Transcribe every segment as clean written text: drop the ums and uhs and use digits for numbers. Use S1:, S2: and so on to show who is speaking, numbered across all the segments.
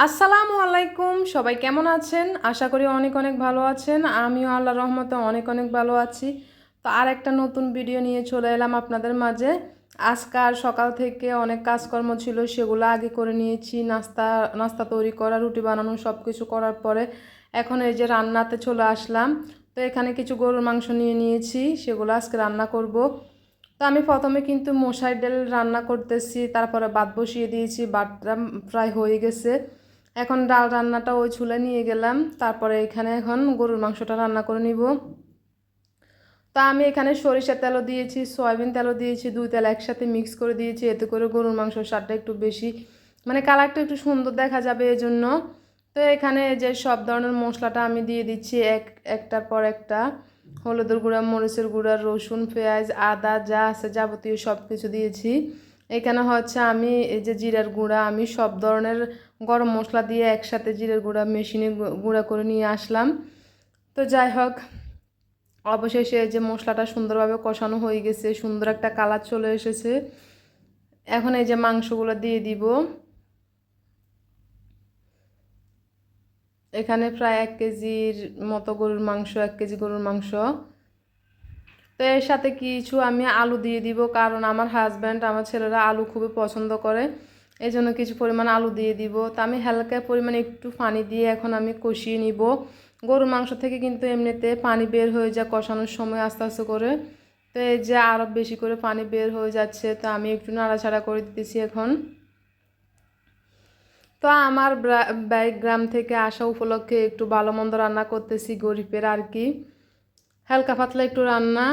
S1: আসসালামু আলাইকুম, সবাই কেমন আছেন? আশা করি অনেক অনেক ভালো আছেন। আমিও আল্লাহর রহমতে অনেক অনেক ভালো আছি। তো আর একটা নতুন ভিডিও নিয়ে চলে এলাম আপনাদের মাঝে। আজকাল সকাল থেকে অনেক কাজকর্ম ছিল, সেগুলো আগে করে নিয়েছি। নাস্তা নাস্তা তৈরি করা, রুটি বানানো সব কিছু করার পরে এখন এই যে রান্নাতে চলে আসলাম। তো এখানে কিছু গরুর মাংস নিয়ে নিয়েছি, সেগুলো আজকে রান্না করব। তো আমি প্রথমে কিন্তু মশার ডাল রান্না করতেছি, তারপরে ভাত বসিয়ে দিয়েছি, ভাতটা প্রায় হয়ে গেছে। এখন ডাল রান্নাটা ওই চুলায় নিয়ে গেলাম, তারপরে এখানে এখন গরুর মাংসটা রান্না করে নিব। তা আমি এখানে সরিষার তেলও দিয়েছি, সয়াবিন তেলও দিয়েছি, দুই তেল একসাথে মিক্স করে দিয়েছি, এতে করে গরুর মাংসের স্বাদটা একটু বেশি, মানে কালারটা একটু সুন্দর দেখা যাবে এজন্য। তো এখানে যে সব ধরনের মশলাটা আমি দিয়ে দিচ্ছি একটার পর একটা। হলুদের গুঁড়া, মরিচের গুঁড়া, রসুন, পেঁয়াজ, আদা যা আছে যাবতীয় সব কিছু দিয়েছি। এখানে হচ্ছে আমি এই যে জিরার গুঁড়া, আমি সব ধরনের গরম মশলা দিয়ে একসাথে জিরার গুঁড়া মেশিনে গুঁড়া করে নিয়ে আসলাম। তো যাই হোক, অবশেষে যে মশলাটা সুন্দরভাবে কষানো হয়ে গেছে, সুন্দর একটা কালার চলে এসেছে। এখন এই যে মাংসগুলো দিয়ে দিব। এখানে প্রায় 1 কেজির মতো গরুর মাংস, 1 কেজি গরুর মাংস। তো এর সাথে কিছু আমি আলু দিয়ে দিব, কারণ আমার হাজব্যান্ড, আমার ছেলেরা আলু খুবই পছন্দ করে, এই জন্য কিছু পরিমাণ আলু দিয়ে দিব। তো আমি হালকা পরিমাণে একটু পানি দিয়ে এখন আমি কষিয়ে নিব। গরুর মাংস থেকে কিন্তু এমনিতে পানি বের হয়ে যায় কষানোর সময় আস্তে আস্তে করে। তো এই যে আরও বেশি করে পানি বের হয়ে যাচ্ছে, তো আমি একটু নাড়াচাড়া করে দিতেছি এখন। তো আমার গ্রাম থেকে আসা উপলক্ষে একটু ভালো মন্দ রান্না করতেছি, গরিবের আর কি, হালকা পাতলা একটু রান্না।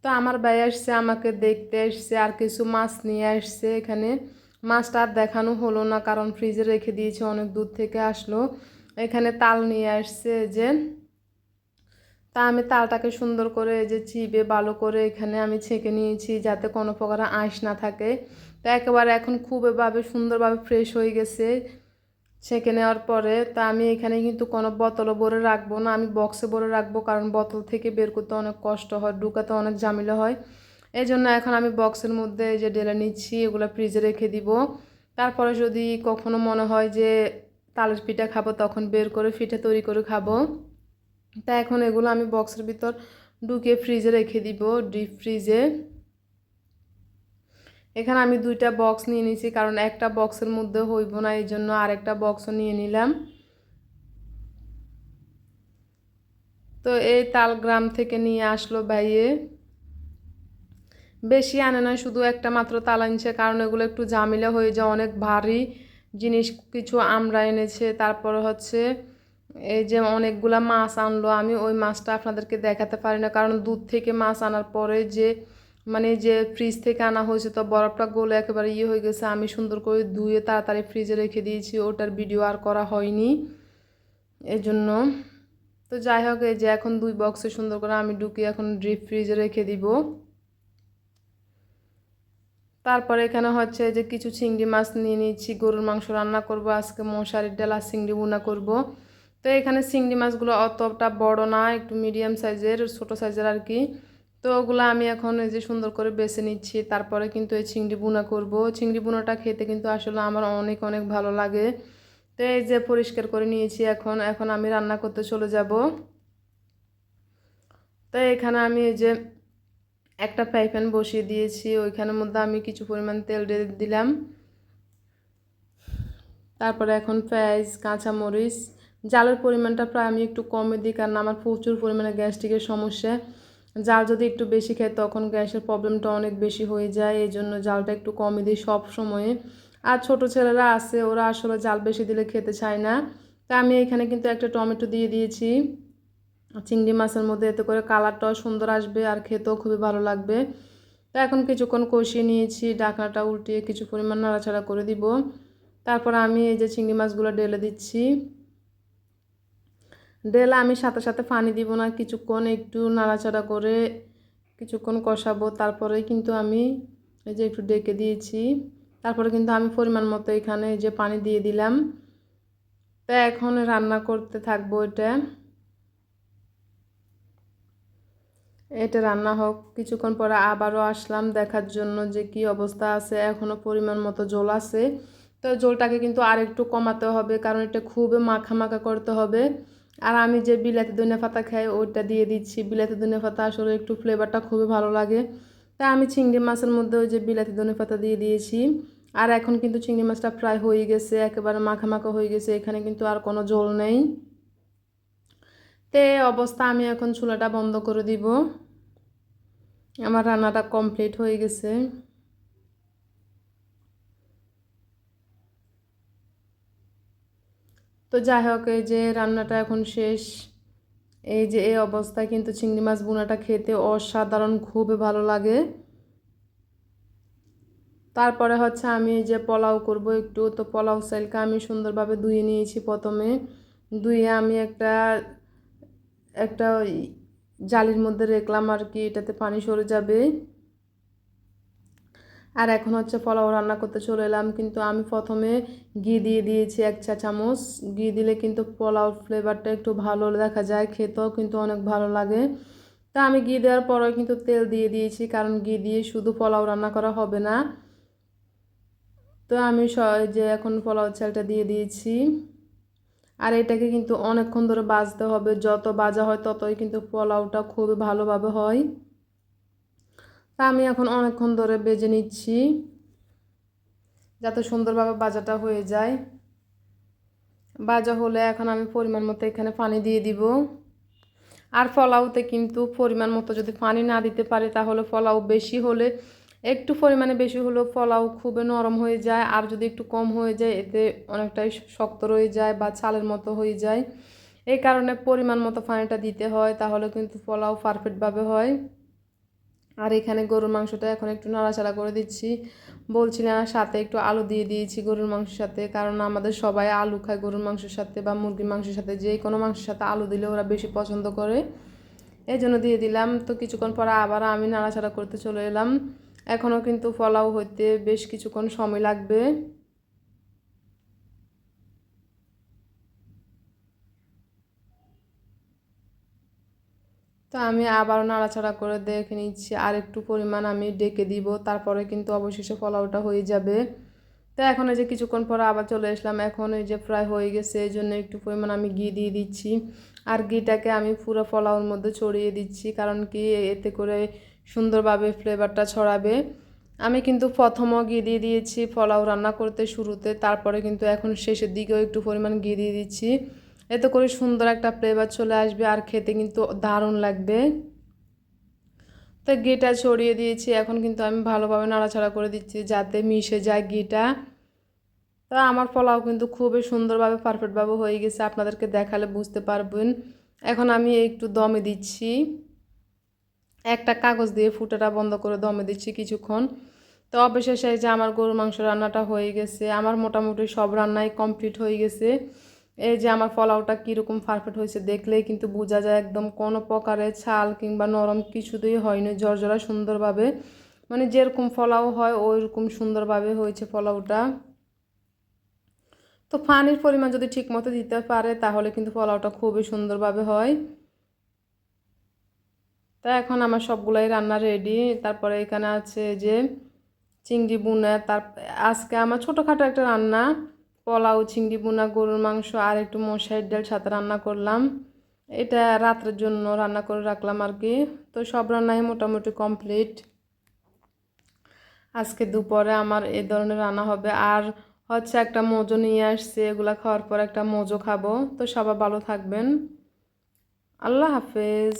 S1: তো আমার ভাই আসছে, আমাকে দেখতে এসছে, আর কিছু মাছ নিয়ে আসছে এখানে। মাছটা আর দেখানো হলো না, কারণ ফ্রিজে রেখে দিয়েছে, অনেক দূর থেকে আসলো। এখানে তাল নিয়ে আসছে যে, তা আমি তালটাকে সুন্দর করে এই যে চিবে ভালো করে এখানে আমি ছেঁকে নিয়েছি, যাতে কোনো প্রকার আঁশ না থাকে। তো একেবারে এখন খুব এভাবে সুন্দরভাবে ফ্রেশ হয়ে গেছে ছেঁকে নেওয়ার পরে। তা আমি এখানে কিন্তু কোনো বোতলও ভরে রাখবো না, আমি বক্সে ভরে রাখবো, কারণ বোতল থেকে বের করতে অনেক কষ্ট হয়, ঢুকাতে অনেক ঝামেলা হয়। এই জন্য এখন আমি বক্সের মধ্যে যে ঢেলে নিচ্ছি, এগুলো ফ্রিজে রেখে দিব। তারপরে যদি কখনো মনে হয় যে তালের পিঠা খাবো, তখন বের করে পিঠা তৈরি করে খাবো। তা এখন এগুলো আমি বক্সের ভিতর ঢুকিয়ে ফ্রিজে রেখে দিব, ডিপ ফ্রিজে। এখানে আমি দুইটা বক্স নিয়ে নিয়েছি, কারণ একটা বক্সের মধ্যে হইব না, এই জন্য আরেকটা বক্সও নিয়ে নিলাম। তো এই তাল গ্রাম থেকে নিয়ে আসলো ভাইয়ে, বেশি আনে নয়, শুধু একটা মাত্র তাল আনছে, কারণ এগুলো একটু ঝামেলা হয়ে যায়, অনেক ভারী জিনিস কিছু আমরা এনেছে। তারপর হচ্ছে এই যে অনেকগুলা মাছ আনলো, আমি ওই মাছটা আপনাদেরকে দেখাতে পারি না, কারণ দুধ থেকে মাছ আনার পরে যে মানে যে ফ্রিজ থেকে আনা হয়েছে, তো বরফটা গলে একেবারে ইয়ে হয়ে গেছে, আমি সুন্দর করে ধুয়ে তাড়াতাড়ি ফ্রিজে রেখে দিয়েছি, ওটার ভিডিও আর করা হয়নি এজন্য। তো যাই হোক, এই যে এখন দুই বক্সে সুন্দর করে আমি ঢুকিয়ে এখন ডিপ ফ্রিজে রেখে দিব। তারপরে এখানে হচ্ছে যে কিছু চিংড়ি মাছ নিয়ে নিচ্ছি, গরুর মাংস রান্না করব আজকে, মশারির ডাল আর চিংড়ি ভুনা করব। তো এখানে চিংড়ি মাছগুলো অতটা বড় না, একটু মিডিয়াম সাইজের, ছোট সাইজের আর কি। তো ওগুলো আমি এখন এই যে সুন্দর করে বেছে নিচ্ছি, তারপরে কিন্তু এই চিংড়ি ভুনা করব। চিংড়ি ভুনাটা খেতে কিন্তু আসলে আমার অনেক অনেক ভালো লাগে। তো এই যে পরিষ্কার করে নিয়েছি, এখন এখন আমি রান্না করতে চলে যাব। তো এখানে আমি এই যে একটা ফ্রাই প্যান বসিয়ে দিয়েছি, ওইখানের মধ্যে আমি কিছু পরিমাণ তেল দিয়ে দিলাম। তারপরে এখন পেঁয়াজ, কাঁচামরিচ, জালের পরিমাণটা প্রায় আমি একটু কমে দিই, কারণ আমার প্রচুর পরিমাণে গ্যাস্ট্রিকের সমস্যা। জাল যদি একটু বেশি খাই, তখন গ্যাসের প্রবলেমটা অনেক বেশি হয়ে যায়, এই জন্য জালটা একটু কমে দিই সব সময়ে। আর ছোট ছেলেরা আছে, ওরা আসলে জাল বেশি দিলে খেতে চায় না। তা আমি এখানে কিন্তু একটা টমেটো দিয়ে দিয়েছি চিংড়ি মাছের মধ্যে, এতে করে কালারটাও সুন্দর আসবে আর খেতেও খুবই ভালো লাগবে। তো এখন কিছুক্ষণ কষিয়ে নিয়েছি, ঢাকনাটা উল্টিয়ে কিছু পরিমাণ নাড়াচাড়া করে দিব। তারপর আমি এই যে চিংড়ি মাছগুলো ঢেলে দিচ্ছি। ঢেলে আমি সাথে সাথে পানি দিব না, কিছুক্ষণ একটু নাড়াচাড়া করে কিছুক্ষণ কষাবো, তারপরে কিন্তু আমি এই যে একটু ডেকে দিয়েছি। তারপরে কিন্তু আমি পরিমাণ মতো এখানে যে পানি দিয়ে দিলাম। তা এখন রান্না করতে থাকবো এটা। এটা রান্না হোক, কিছুক্ষণ পরে আবারও আসলাম দেখার জন্য যে কি অবস্থা আছে, এখনও পরিমাণ মতো জল আছে। তো ঝোলটাকে কিন্তু আর একটু কমাতে হবে, কারণ এটা খুবই মাখা মাখা করতে হবে। আর আমি যে বিলাতি ধনিয়া পাতা খাই ওইটা দিয়ে দিচ্ছি। বিলাতি ধনিয়া পাতা আসলে একটু ফ্লেভারটা খুবই ভালো লাগে। তাই আমি চিংড়ি মাছের মধ্যে ওই যে বিলাতি ধনিয়া পাতা দিয়ে দিয়েছি। আর এখন কিন্তু চিংড়ি মাছটা প্রায় হয়ে গেছে, একেবারে মাখা মাখা হয়ে গেছে, এখানে কিন্তু আর কোনো ঝোল নেই। তো এই অবস্থা আমি এখন চুলাটা বন্ধ করে দিব। আমার রান্নাটা কমপ্লিট হয়ে গেছে। তো যাই হোক, এই যে রান্নাটা এখন শেষ। এই যে এই অবস্থায় কিন্তু চিংড়ি মাছ ভুনাটা খেতে অসাধারণ, খুবই ভালো লাগে। তারপরে হচ্ছে আমি এই যে পোলাও করব একটু, তো পোলাও চালটা আমি সুন্দরভাবে ধুয়ে নিয়েছি। প্রথমে ধুয়ে আমি একটা একটা জালির মধ্যে রাখলাম আর কি, এটাতে পানি সরে যাবে। আর এখন হচ্ছে পোলাও রান্না করতে চলে এলাম। কিন্তু আমি প্রথমে ঘি দিয়ে দিয়েছি 1 চা চামচ। ঘি দিলে কিন্তু পোলাও ফ্লেভারটা একটু ভালো দেখা যায়, খেতেও কিন্তু অনেক ভালো লাগে। তা আমি ঘি দেওয়ার পরেও কিন্তু তেল দিয়ে দিয়েছি, কারণ ঘি দিয়ে শুধু পোলাও রান্না করা হবে না। তো আমি যে এখন পোলাও চালটা দিয়ে দিয়েছি। আর এটাকে কিন্তু অনেকক্ষণ ধরে ভাজতে হবে, যত ভাজা হয় ততই কিন্তু পোলাওটা খুবই ভালোভাবে হয়। তা আমি এখন অনেকক্ষণ ধরে ভেজে নিচ্ছি, যাতে সুন্দরভাবে ভাজাটা হয়ে যায়। ভাজা হলে এখন আমি পরিমাণ মতো এখানে পানি দিয়ে দিব। আর পোলাওতে কিন্তু পরিমাণ মতো যদি পানি না দিতে পারি তাহলে পোলাও বেশি হলে, একটু পরিমাণে বেশি হলেও পোলাও খুবই নরম হয়ে যায়, আর যদি একটু কম হয়ে যায় এতে অনেকটাই শক্ত রয়ে যায় বা চালের মতো হয়ে যায়। এই কারণে পরিমাণ মতো পানিটা দিতে হয়, তাহলে কিন্তু পোলাও পারফেক্টভাবে হয়। আর এখানে গরুর মাংসটা এখন একটু নাড়াচাড়া করে দিচ্ছি। বলছিলাম সাথে একটু আলু দিয়ে দিয়েছি গরুর মাংসের সাথে, কারণ আমাদের সবাই আলু খায় গরুর মাংসের সাথে বা মুরগির মাংসের সাথে, যে কোনো মাংসের সাথে আলু দিলে ওরা বেশি পছন্দ করে, এই জন্য দিয়ে দিলাম। তো কিছুক্ষণ পরে আবার আমি নাড়াচাড়া করতে চলে এলাম। এখনও কিন্তু পোলাও হইতে বেশ কিছুক্ষণ সময় লাগবে। তো আমি আবারও নাড়াচাড়া করে দেখে নিচ্ছি, আর একটু পরিমাণ আমি ডেকে দিব, তারপরে কিন্তু অবশেষে পোলাওটা হয়ে যাবে। তো এখন এই যে কিছুক্ষণ পরে আবার চলে আসলাম, এখন এই যে প্রায় হয়ে গেছে, এই জন্য একটু পরিমাণ আমি ঘি দিয়ে দিচ্ছি। আর ঘিটাকে আমি পুরো পোলাওর মধ্যে ছড়িয়ে দিচ্ছি, কারণ কি এতে করে সুন্দরভাবে ফ্লেভারটা ছড়াবে। আমি কিন্তু প্রথমও ঘি দিয়ে দিয়েছি পোলাও রান্না করতে শুরুতে, তারপরে কিন্তু এখন শেষের দিকেও একটু পরিমাণ ঘি দিয়ে দিচ্ছি। এতে করে সুন্দর একটা ফ্লেভার চলে আসবে আর খেতে কিন্তু দারুণ লাগবে। তো ঘিটা ছড়িয়ে দিয়েছি, এখন কিন্তু আমি ভালোভাবে নাড়াচাড়া করে দিচ্ছি যাতে মিশে যায় ঘিটা। তো আমার পোলাও কিন্তু খুবই সুন্দরভাবে পারফেক্টভাবে হয়ে গেছে, আপনাদেরকে দেখালে বুঝতে পারবেন। এখন আমি একটু দমে দিচ্ছি, একটা কাগজ দিয়ে ফুটাটা বন্ধ করে দমে দিচ্ছি কিছুক্ষণ। তো অবশেষে যে আমার গরুর মাংস রান্নাটা হয়ে গেছে, আমার মোটামুটি সব রান্নাই কমপ্লিট হয়ে গেছে। এই যে আমার পোলাওটা কীরকম পারফেক্ট হয়েছে দেখলেই কিন্তু বোঝা যায়, একদম কোনো প্রকারে ছাল কিংবা নরম কিছুতেই হয়নি, জর্জরা সুন্দরভাবে, মানে যেরকম পোলাও হয় ওই রকম সুন্দরভাবে হয়েছে পোলাওটা। তো পানির পরিমাণ যদি ঠিক মতো দিতে পারে তাহলে কিন্তু পোলাওটা খুবই সুন্দরভাবে হয়। তা এখন আমার সবগুলাই রান্না রেডি। তারপরে এখানে আছে যে চিংড়ি বুনা, আজকে আমার ছোটোখাটো একটা রান্না, পোলাও, চিংড়ি বুনা, গরুর মাংস আর একটু মশাইয়ের ডাল সাথে রান্না করলাম। এটা রাত্রের জন্য রান্না করে রাখলাম আর কি। তো সব রান্নাই মোটামুটি কমপ্লিট। আজকে দুপুরে আমার এই ধরনের রান্না হবে। আর হচ্ছে একটা মোজো নিয়ে আসছে, এগুলা খাওয়ার পর একটা মোজো খাবো। তো সবাই ভালো থাকবেন, আল্লাহ হাফেজ।